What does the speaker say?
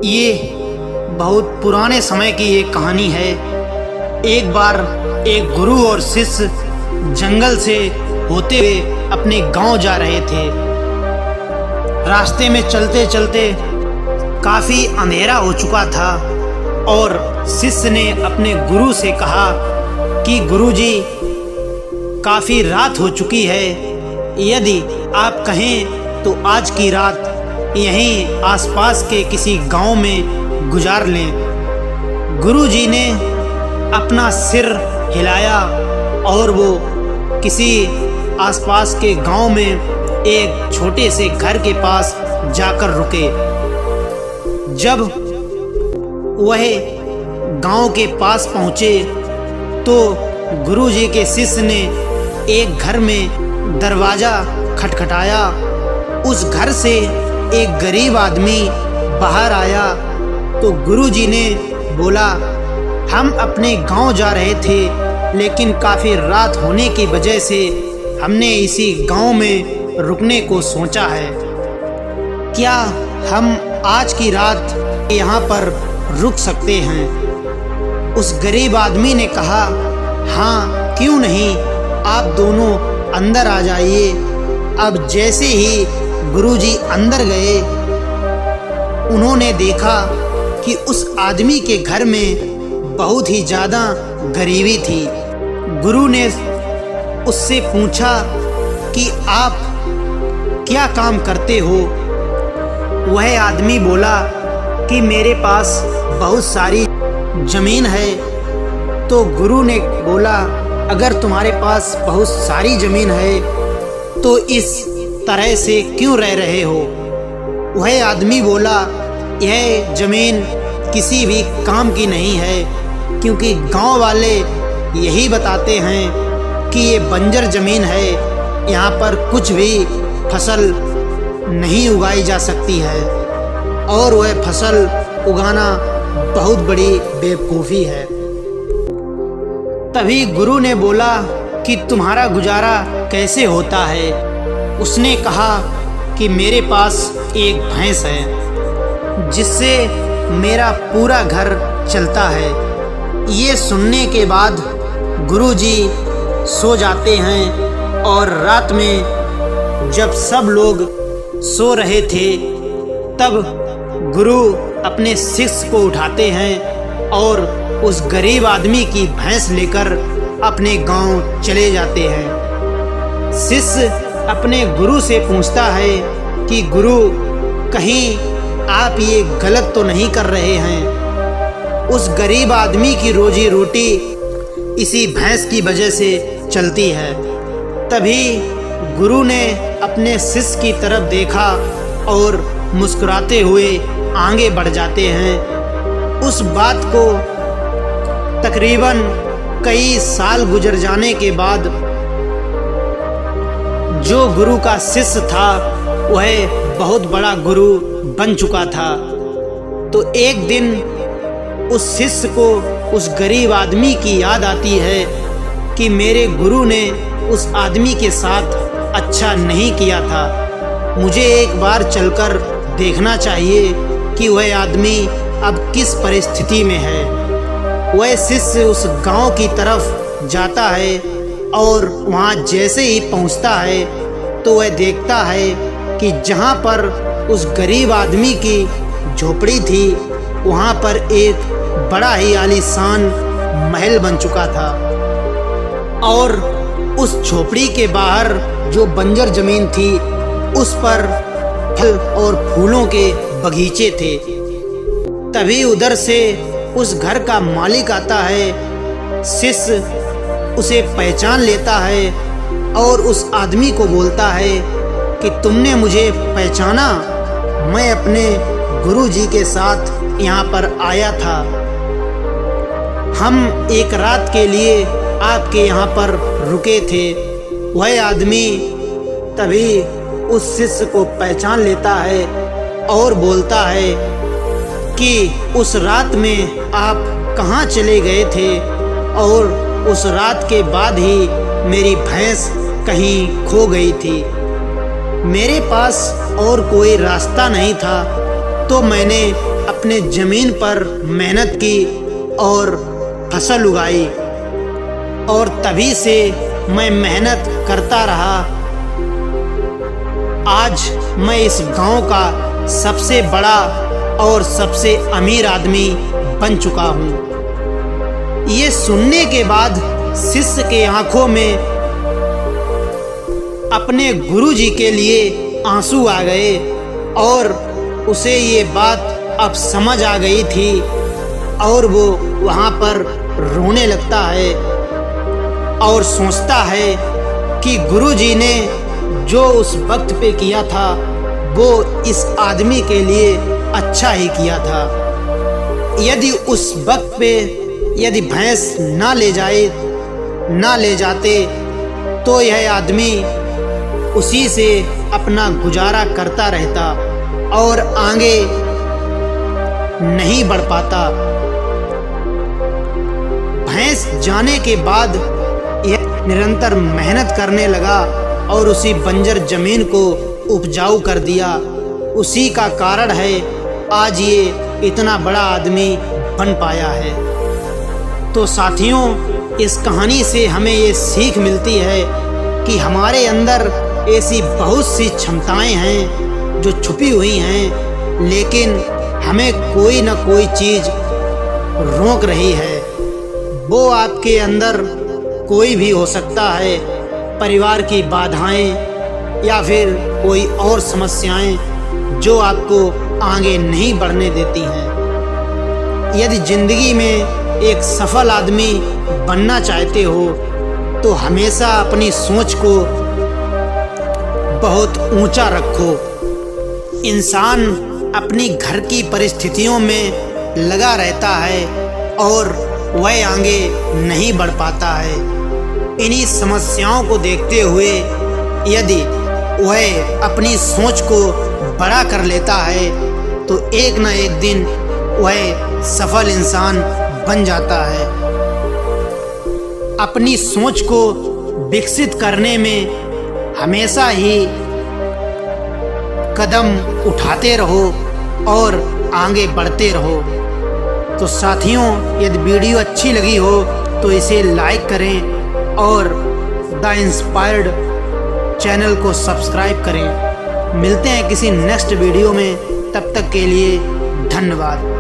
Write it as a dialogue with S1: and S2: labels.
S1: ये बहुत पुराने समय की एक कहानी है। एक बार एक गुरु और शिष्य जंगल से होते हुए अपने गांव जा रहे थे। रास्ते में चलते चलते काफ़ी अंधेरा हो चुका था और शिष्य ने अपने गुरु से कहा कि गुरुजी, काफ़ी रात हो चुकी है, यदि आप कहें तो आज की रात यहीं आसपास के किसी गांव में गुजार लें। गुरुजी ने अपना सिर हिलाया और वो किसी आसपास के गांव में एक छोटे से घर के पास जाकर रुके। जब वह गांव के पास पहुंचे तो गुरुजी के शिष्य ने एक घर में दरवाज़ा खटखटाया। उस घर से एक गरीब आदमी बाहर आया तो गुरुजी ने बोला, हम अपने गांव जा रहे थे, लेकिन काफ़ी रात होने की वजह से हमने इसी गांव में रुकने को सोचा है। क्या हम आज की रात यहाँ पर रुक सकते हैं? उस गरीब आदमी ने कहा, हाँ क्यों नहीं, आप दोनों अंदर आ जाइए। अब जैसे ही गुरुजी अंदर गए, उन्होंने देखा कि उस आदमी के घर में बहुत ही ज़्यादा गरीबी थी। गुरु ने उससे पूछा कि आप क्या काम करते हो? वह आदमी बोला कि मेरे पास बहुत सारी ज़मीन है। तो गुरु ने बोला, अगर तुम्हारे पास बहुत सारी ज़मीन है तो इस तरह से क्यों रह रहे हो? वह आदमी बोला, यह ज़मीन किसी भी काम की नहीं है, क्योंकि गांव वाले यही बताते हैं कि ये बंजर ज़मीन है, यहाँ पर कुछ भी फसल नहीं उगाई जा सकती है और वह फसल उगाना बहुत बड़ी बेवकूफ़ी है। तभी गुरु ने बोला कि तुम्हारा गुजारा कैसे होता है? उसने कहा कि मेरे पास एक भैंस है जिससे मेरा पूरा घर चलता है। ये सुनने के बाद गुरुजी सो जाते हैं और रात में जब सब लोग सो रहे थे तब गुरु अपने शिष्य को उठाते हैं और उस गरीब आदमी की भैंस लेकर अपने गांव चले जाते हैं। शिष्य अपने गुरु से पूछता है कि गुरु, कहीं आप ये गलत तो नहीं कर रहे हैं? उस गरीब आदमी की रोजी रोटी इसी भैंस की वजह से चलती है। तभी गुरु ने अपने शिष्य की तरफ देखा और मुस्कुराते हुए आगे बढ़ जाते हैं। उस बात को तकरीबन कई साल गुजर जाने के बाद जो गुरु का शिष्य था वह बहुत बड़ा गुरु बन चुका था। तो एक दिन उस शिष्य को उस गरीब आदमी की याद आती है कि मेरे गुरु ने उस आदमी के साथ अच्छा नहीं किया था, मुझे एक बार चलकर देखना चाहिए कि वह आदमी अब किस परिस्थिति में है। वह शिष्य उस गांव की तरफ जाता है और वहां जैसे ही पहुंचता है तो वह देखता है कि जहां पर उस गरीब आदमी की झोपड़ी थी वहां पर एक बड़ा ही आलीशान महल बन चुका था और उस झोपड़ी के बाहर जो बंजर ज़मीन थी उस पर फल और फूलों के बगीचे थे। तभी उधर से उस घर का मालिक आता है। शिष्य उसे पहचान लेता है और उस आदमी को बोलता है कि तुमने मुझे पहचाना? मैं अपने गुरुजी के साथ यहाँ पर आया था। हम एक रात के लिए आपके यहाँ पर रुके थे। वह आदमी तभी उस शिष्य को पहचान लेता है और बोलता है कि उस रात में आप कहाँ चले गए थे और उस रात के बाद ही मेरी भैंस कहीं खो गई थी। मेरे पास और कोई रास्ता नहीं था तो मैंने अपने ज़मीन पर मेहनत की और फसल उगाई, और तभी से मैं मेहनत करता रहा। आज मैं इस गांव का सबसे बड़ा और सबसे अमीर आदमी बन चुका हूँ। ये सुनने के बाद शिष्य के आंखों में अपने गुरुजी के लिए आंसू आ गए और उसे ये बात अब समझ आ गई थी और वो वहाँ पर रोने लगता है और सोचता है कि गुरुजी ने जो उस वक्त पे किया था वो इस आदमी के लिए अच्छा ही किया था। यदि उस वक्त पे यदि भैंस ना ले जाते तो यह आदमी उसी से अपना गुजारा करता रहता और आगे नहीं बढ़ पाता। भैंस जाने के बाद यह निरंतर मेहनत करने लगा और उसी बंजर जमीन को उपजाऊ कर दिया। उसी का कारण है आज ये इतना बड़ा आदमी बन पाया है। तो साथियों, इस कहानी से हमें ये सीख मिलती है कि हमारे अंदर ऐसी बहुत सी क्षमताएं हैं जो छुपी हुई हैं, लेकिन हमें कोई ना कोई चीज़ रोक रही है। वो आपके अंदर कोई भी हो सकता है, परिवार की बाधाएं या फिर कोई और समस्याएं जो आपको आगे नहीं बढ़ने देती हैं। यदि ज़िंदगी में एक सफल आदमी बनना चाहते हो तो हमेशा अपनी सोच को बहुत ऊंचा रखो। इंसान अपनी घर की परिस्थितियों में लगा रहता है और वह आगे नहीं बढ़ पाता है। इन्हीं समस्याओं को देखते हुए यदि वह अपनी सोच को बड़ा कर लेता है तो एक ना एक दिन वह सफल इंसान बन जाता है। अपनी सोच को विकसित करने में हमेशा ही कदम उठाते रहो और आगे बढ़ते रहो। तो साथियों, यदि वीडियो अच्छी लगी हो तो इसे लाइक करें और द इंस्पायर्ड चैनल को सब्सक्राइब करें। मिलते हैं किसी नेक्स्ट वीडियो में, तब तक के लिए धन्यवाद।